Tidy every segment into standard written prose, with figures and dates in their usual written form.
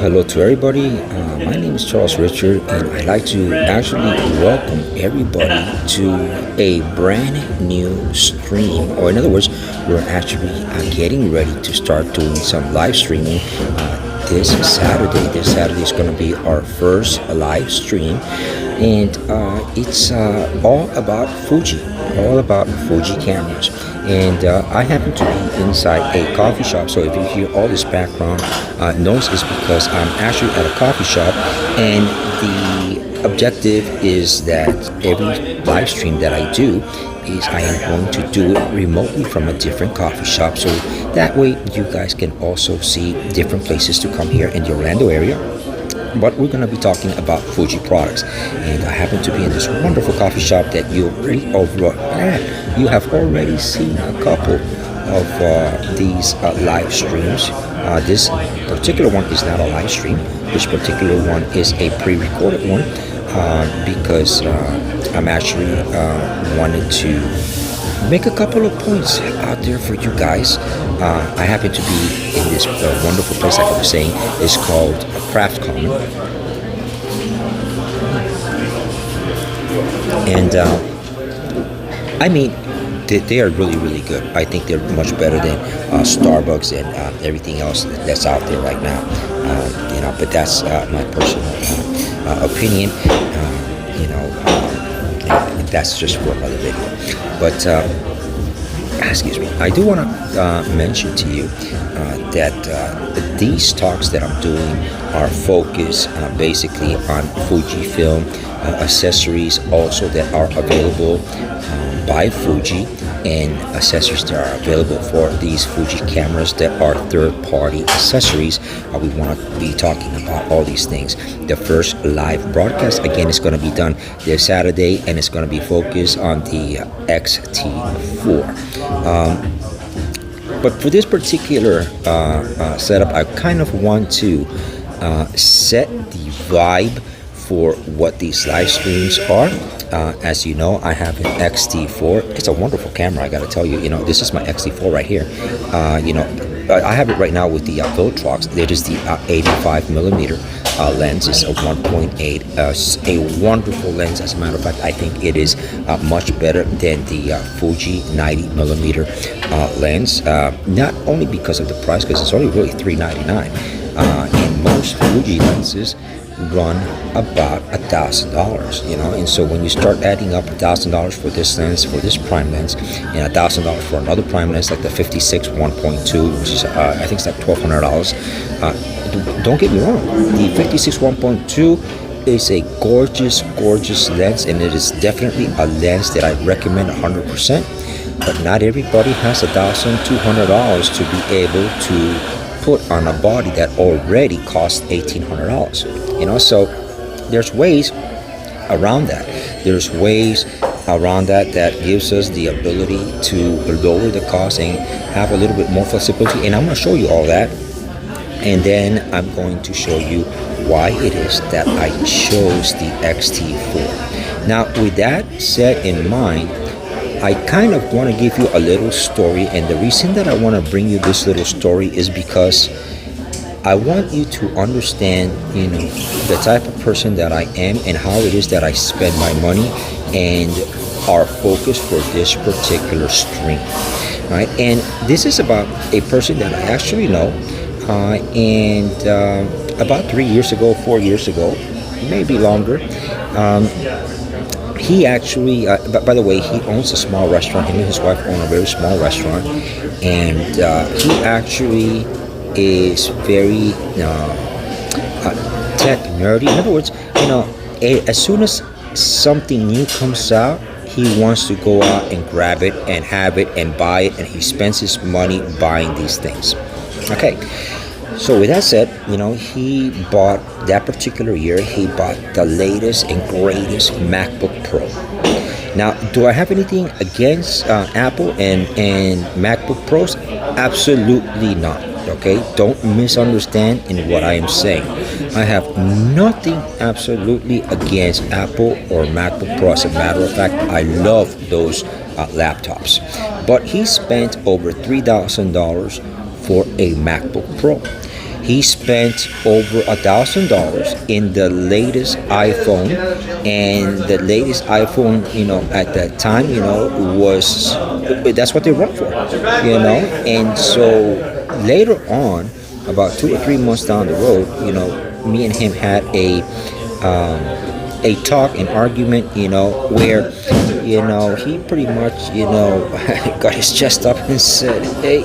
Hello to everybody. My name is Charles Richard, and I'd like to actually welcome everybody to a brand new stream. Or, in other words, we're actually getting ready to start doing some live streaming this Saturday. This Saturday is going to be our first live stream, and it's all about Fuji cameras. And I happen to be inside a coffee shop, so if you hear all this background noise, is because I'm actually at a coffee shop, and the objective is that every live stream that I do is I am going to do it remotely from a different coffee shop, so that way you guys can also see different places to come here in the Orlando area. But we're going to be talking about Fuji products, and I happen to be in this wonderful coffee shop that you have already seen a couple of these live streams. This particular one is not a live stream. This particular one is a pre-recorded one because I'm actually wanted to make a couple of points out there for you guys. I happen to be in this wonderful place, like I was saying. It's called Craft Common, and I mean, they are really good. I think they're much better than Starbucks and everything else that's out there right now. But that's my personal opinion. That's just for another video. But excuse me, I do want to mention to you that these talks that I'm doing are focused basically on Fujifilm accessories also that are available by Fuji, and accessories that are available for these Fuji cameras that are third-party accessories. We want to be talking about all these things. The first live broadcast, again, is going to be done this Saturday, and it's going to be focused on the XT4. But for this particular setup, I kind of want to set the vibe for what these live streams are. As you know, I have an XT4. It's a wonderful camera, I gotta tell you. This is my XT4 right here. I have it right now with the Viltrox. It is the 85 millimeter lens. It's a 1.8, a wonderful lens. As a matter of fact, I think it is much better than the Fuji 90 millimeter lens. Not only because of the price, because it's only really $399. And most Fuji lenses run about $1,000, and so when you start adding up $1,000 for this lens, for this prime lens, and $1,000 for another prime lens like the 56 1.2, which is I think it's like $1,200. Don't get me wrong, the 56 1.2 is a gorgeous lens, and it is definitely a lens that I recommend 100%. But not everybody has $1,200 to be able to put on a body that already costs $1,800. So there's ways around that. There's ways around that gives us the ability to lower the cost and have a little bit more flexibility. And I'm going to show you all that. And then I'm going to show you why it is that I chose the XT4. Now, with that said in mind, I kind of want to give you a little story, and the reason that I want to bring you this little story is because I want you to understand, the type of person that I am and how it is that I spend my money and our focus for this particular stream, right? And this is about a person that I actually know, and about 3 years ago, 4 years ago, maybe longer, he actually, by the way, he owns a small restaurant. Him and his wife own a very small restaurant, and he actually is very tech nerdy. In other words, as soon as something new comes out, he wants to go out and grab it and have it and buy it, and he spends his money buying these things. Okay. So with that said, he bought that particular year, he bought the latest and greatest MacBook Pro. Now, do I have anything against Apple and MacBook Pros? Absolutely not. Okay, don't misunderstand in what I am saying. I have nothing absolutely against Apple or MacBook Pro. As a matter of fact, I love those laptops. But he spent over $3,000 for a MacBook Pro. He spent over $1,000 in the latest iPhone, and the latest iPhone, at that time, was that's what they run for, and so later on, about 2 or 3 months down the road, me and him had a talk, an argument, where, he pretty much, got his chest up and said, hey,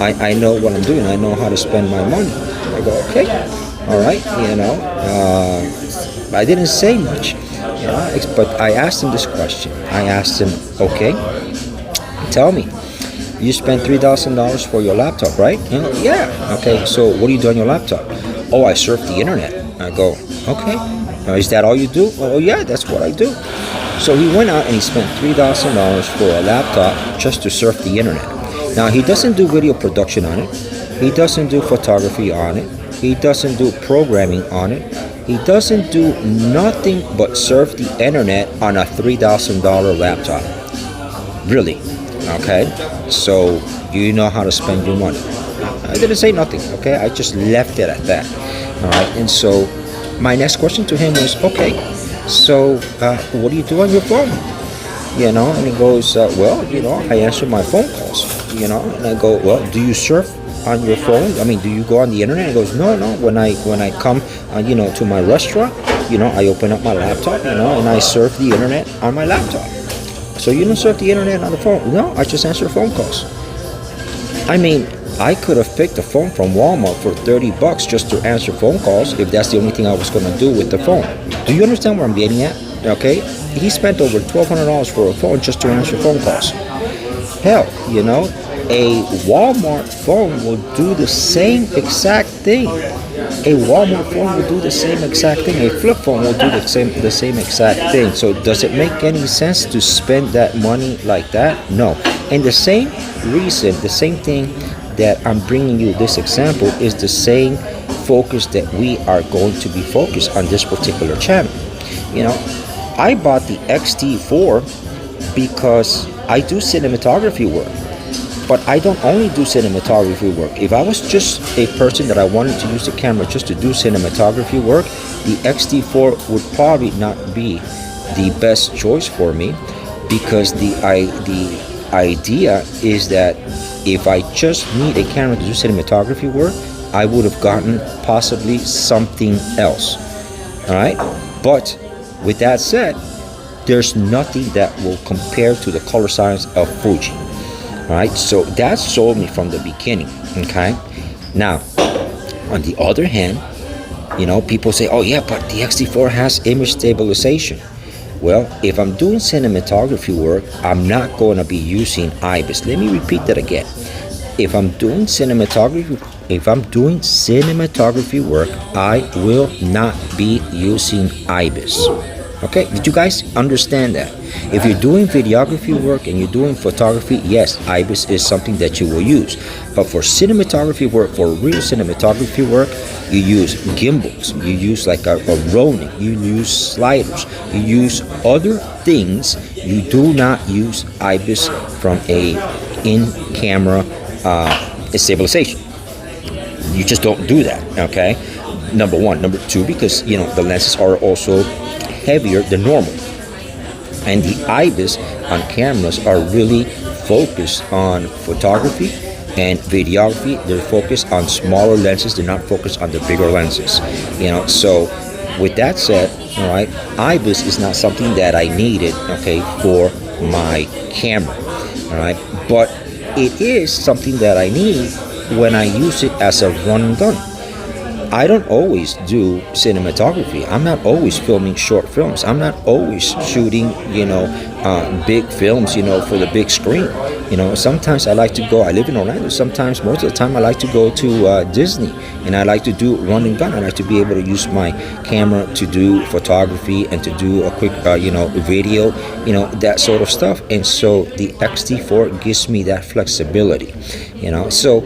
I know what I'm doing. I know how to spend my money. I go, okay, all right, I didn't say much, but I asked him this question. I asked him, okay, tell me, you spent $3,000 for your laptop, right? Yeah. Okay, so what do you do on your laptop? Oh, I surf the internet. I go, okay. Is that all you do? Oh, yeah, that's what I do. So he went out and he spent $3,000 for a laptop just to surf the internet. Now, he doesn't do video production on it. He doesn't do photography on it. He doesn't do programming on it. He doesn't do nothing but surf the internet on a $3,000 laptop. Really? Okay? So, you know how to spend your money. I didn't say nothing, okay? I just left it at that. All right? And so, my next question to him was, okay, so what do you do on your phone? And he goes, well, I answer my phone calls, and I go, well, do you surf on your phone? I mean, do you go on the internet? He goes, no, when I come, to my restaurant, I open up my laptop, and I surf the internet on my laptop. So you don't surf the internet on the phone? No, I just answer phone calls. I mean, I could have picked a phone from Walmart for $30 just to answer phone calls if that's the only thing I was going to do with the phone. Do you understand where I'm getting at? Okay? He spent over $1,200 for a phone just to answer phone calls. Hell, a Walmart phone will do the same exact thing. A Walmart phone will do the same exact thing. A flip phone will do the same exact thing. So does it make any sense to spend that money like that? No. And the same reason, the same thing that I'm bringing you this example is the same focus that we are going to be focused on this particular channel. I bought the XT4 because I do cinematography work. But I don't only do cinematography work. If I was just a person that I wanted to use the camera just to do cinematography work, the XT4 would probably not be the best choice for me, because the idea is that if I just need a camera to do cinematography work, I would have gotten possibly something else. All right? But with that said, there's nothing that will compare to the color science of Fuji. All right? So that sold me from the beginning. Okay? Now, on the other hand, people say, oh yeah, but the XT4 has image stabilization. Well, if I'm doing cinematography work, I'm not going to be using IBIS. Let me repeat that again. If I'm doing cinematography work, I will not be using IBIS. Okay, did you guys understand that? If you're doing videography work and you're doing photography, yes, IBIS is something that you will use. But for cinematography work, for real cinematography work, you use gimbals, you use like a Ronin, you use sliders, you use other things. You do not use IBIS from a in-camera stabilization. You just don't do that, okay? Number one. Number two, because, the lenses are also heavier than normal. And the IBIS on cameras are really focused on photography and videography. They're focused on smaller lenses. They're not focused on the bigger lenses. So with that said, all right, IBIS is not something that I needed, okay, for my camera. All right, but it is something that I need when I use it as a run and gun. I don't always do cinematography. I'm not always filming short films. I'm not always shooting, big films, for the big screen. Sometimes I like to go, I live in Orlando. Sometimes, most of the time, I like to go to Disney, and I like to do run and gun. I like to be able to use my camera to do photography and to do a quick, video, that sort of stuff. And so the XT4 gives me that flexibility, So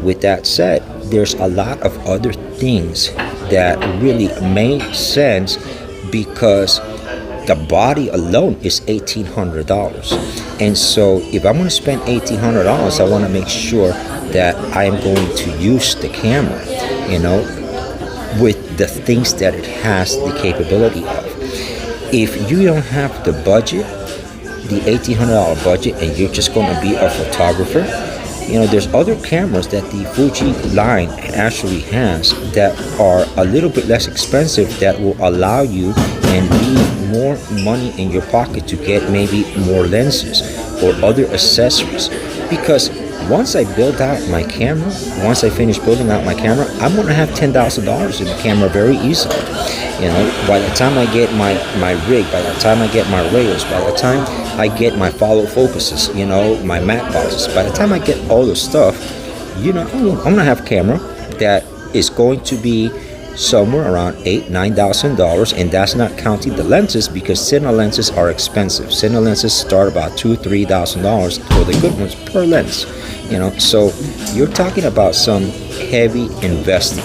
with that said, there's a lot of other things that really make sense, because the body alone is $1,800. And so if I'm going to spend $1,800, I want to make sure that I am going to use the camera, with the things that it has the capability of. If you don't have the budget, the $1,800 budget, and you're just going to be a photographer, there's other cameras that the Fuji line actually has that are a little bit less expensive that will allow you and leave more money in your pocket to get maybe more lenses or other accessories. Because once I build out my camera, once I finish building out my camera, I'm going to have $10,000 in the camera very easily. By the time I get my rig, by the time I get my rails, by the time I get my follow focuses, my matte boxes, by the time I get all the stuff, I'm going to have a camera that is going to be somewhere around $8,000-$9,000, and that's not counting the lenses, because Cine lenses are expensive. Cine lenses start about $2,000-$3,000 for the good ones per lens. So you're talking about some heavy investing.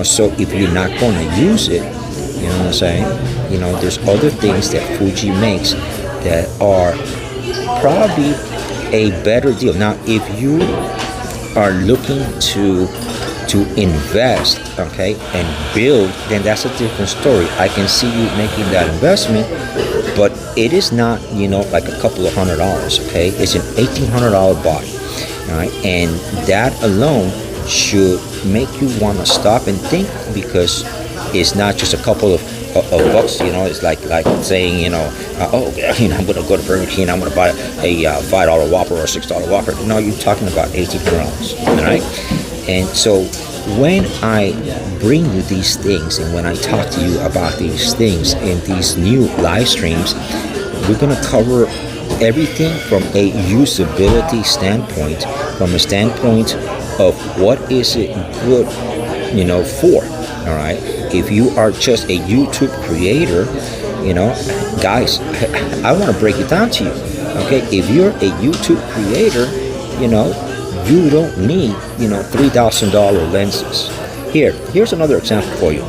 So if you're not going to use it, you know what I'm saying? There's other things that Fuji makes that are probably a better deal. Now, if you are looking to invest, okay, and build, then that's a different story. I can see you making that investment, but it is not, like a couple of $100, okay? It's an $1,800 body, all right? And that alone should make you want to stop and think, because it's not just a couple of bucks. It's like saying, I'm going to go to Burger King, I'm going to buy a $5 Whopper or a $6 Whopper. No, you're talking about $1,800, all right? And so when I bring you these things, and when I talk to you about these things in these new live streams, we're going to cover everything from a usability standpoint, from a standpoint of what is it good, for, all right? If you are just a YouTube creator, guys, I want to break it down to you, okay? If you're a YouTube creator, you don't need, $3,000 lenses. Here's another example for you.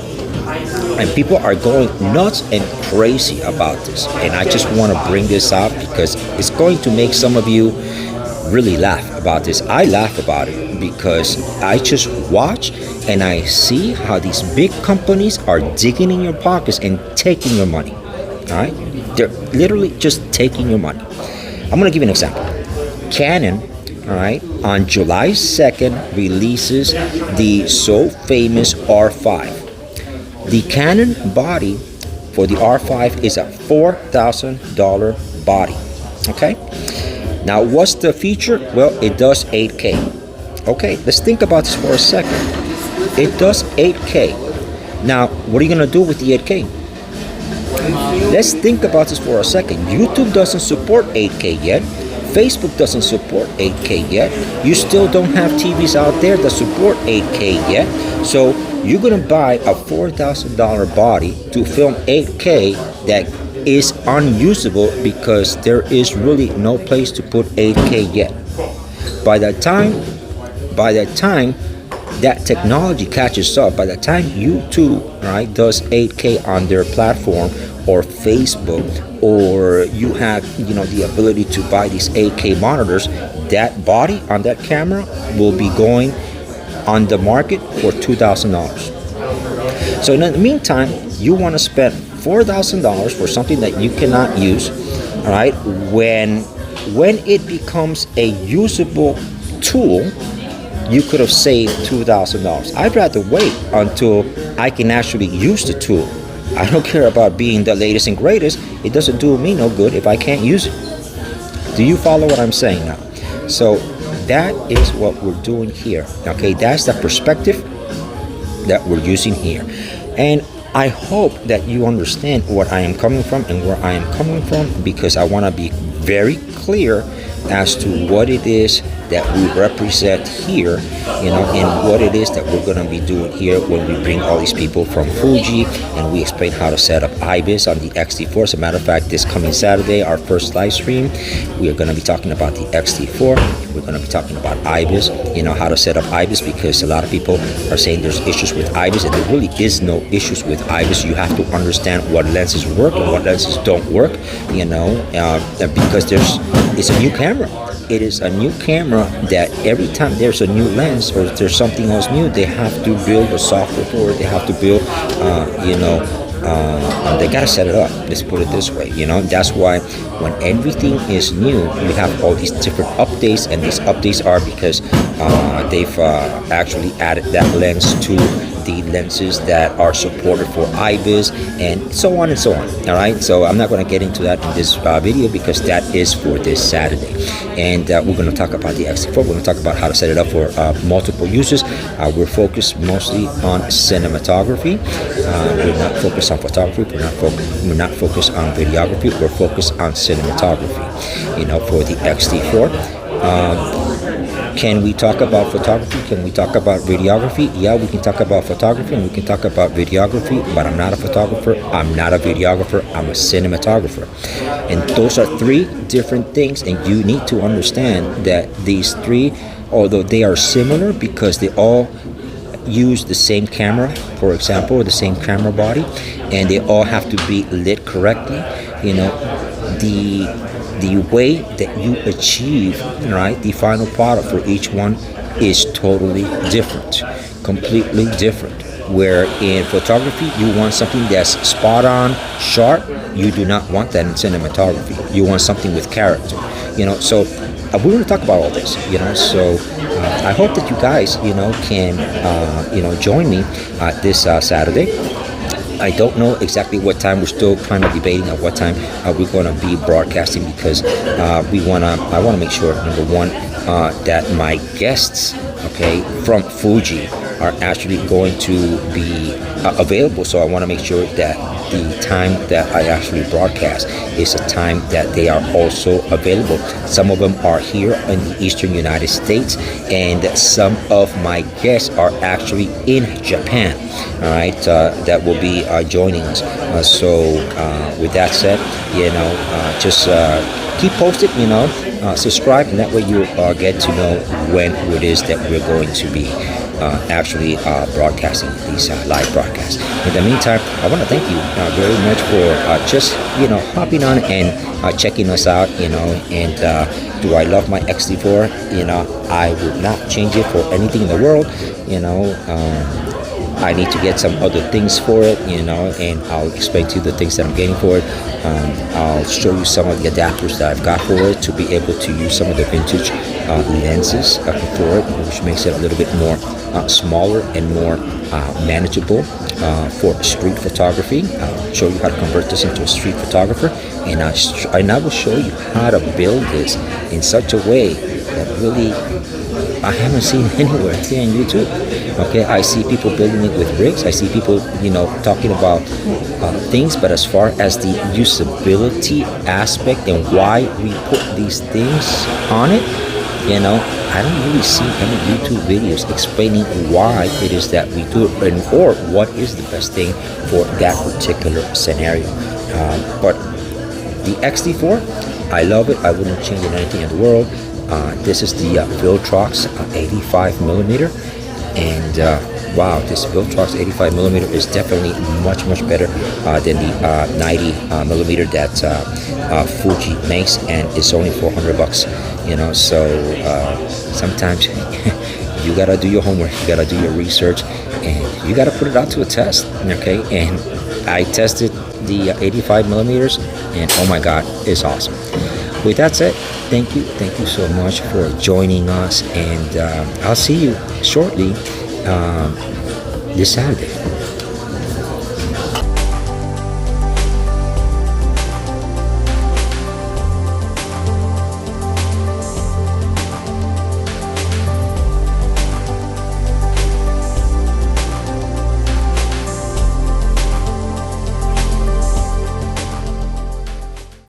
And people are going nuts and crazy about this. And I just want to bring this up because it's going to make some of you really laugh about this. I laugh about it because I just watch and I see how these big companies are digging in your pockets and taking your money. All right? They're literally just taking your money. I'm going to give you an example. Canon, all right, on July 2nd releases the so famous R5. The Canon body for the R5 is a $4,000 body. Okay? Now, what's the feature? Well, it does 8K. Okay, let's think about this for a second. It does 8K. Now, what are you going to do with the 8K? Let's think about this for a second. YouTube doesn't support 8K yet. Facebook doesn't support 8K yet. You still don't have TVs out there that support 8K yet. So you're going to buy a $4,000 body to film 8K that is unusable because there is really no place to put 8K yet. By the time that technology catches up, by the time YouTube, right, does 8K on their platform or Facebook, or you have, the ability to buy these 8K monitors, that body on that camera will be going on the market for $2,000. So in the meantime, you want to spend $4,000 for something that you cannot use, all right? When it becomes a usable tool, you could have saved $2,000. I'd rather wait until I can actually use the tool. I don't care about being the latest and greatest. It doesn't do me no good if I can't use it. Do you follow what I'm saying now? So that is what we're doing here. Okay, that's the perspective that we're using here. And I hope that you understand what I am coming from and where I am coming from, because I want to be very clear as to what it is that we represent here, and what it is that we're going to be doing here when we bring all these people from Fuji and we explain how to set up IBIS on the X-T4. As a matter of fact, this coming Saturday, our first live stream, we are going to be talking about the X-T4. We're going to be talking about IBIS, how to set up IBIS, because a lot of people are saying there's issues with IBIS, and there really is no issues with IBIS. You have to understand what lenses work and what lenses don't work, because it's a new camera. It is a new camera that every time there's a new lens or there's something else new, they have to build a software for it. They have to build, they gotta set it up. Let's put it this way. That's why when everything is new, you have all these different updates, and these updates are because they've actually added that lens to the lenses that are supported for IBIS, and so on and so on. All right, so I'm not going to get into that in this video, because that is for this Saturday, and we're going to talk about the X-T4. We're going to talk about how to set it up for multiple uses. We're focused mostly on cinematography. We're not focused on photography. We're not focused on videography. We're focused on cinematography. For the X-T4. Can we talk about photography? Can we talk about videography? Yeah, we can talk about photography and we can talk about videography, but I'm not a photographer, I'm not a videographer, I'm a cinematographer. And those are three different things, and you need to understand that these three, although they are similar because they all use the same camera, for example, or the same camera body, and they all have to be lit correctly, the way that you achieve, the final product for each one is totally different, completely different. Where in photography, you want something that's spot on, sharp. You do not want that in cinematography. You want something with character, So we're going to talk about all this, So I hope that you guys, can, join me this Saturday. I don't know exactly what time. We're still kind of debating at what time we're going to be broadcasting, because I want to make sure, number one, that my guests, from Fuji are actually going to be available. So I want to make sure that the time that I actually broadcast is a time that they are also available. Some of them are here in the eastern United States, and some of my guests are actually in Japan. All right, that will be joining us. So with that said, just keep posted, subscribe, and that way you get to know when it is that we're going to be actually broadcasting these live broadcasts. In the meantime, I want to thank you very much for just hopping on and checking us out. And do I love my X-T4? I would not change it for anything in the world. I need to get some other things for it, and I'll explain to you the things that I'm getting for it. I'll show you some of the adapters that I've got for it to be able to use some of the vintage lenses for it, which makes it a little bit more smaller and more manageable for street photography. I'll show you how to convert this into a street photographer, and I will show you how to build this in such a way that really I haven't seen anywhere here on YouTube. I see people building it with rigs. I see people, talking about things, but as far as the usability aspect and why we put these things on it, I don't really see any YouTube videos explaining why it is that we do it, or what is the best thing for that particular scenario. But the X-T4, I love it. I wouldn't change it anything in the world. This is the Viltrox 85 millimeter, and wow, this Viltrox 85 millimeter is definitely much better than the 90 millimeter that Fuji makes, and it's only $400. So sometimes you gotta do your homework, you gotta do your research, and you gotta put it out to a test. And I tested the 85 millimeters, and oh my God, it's awesome. With that said, thank you so much for joining us, and I'll see you shortly this Saturday.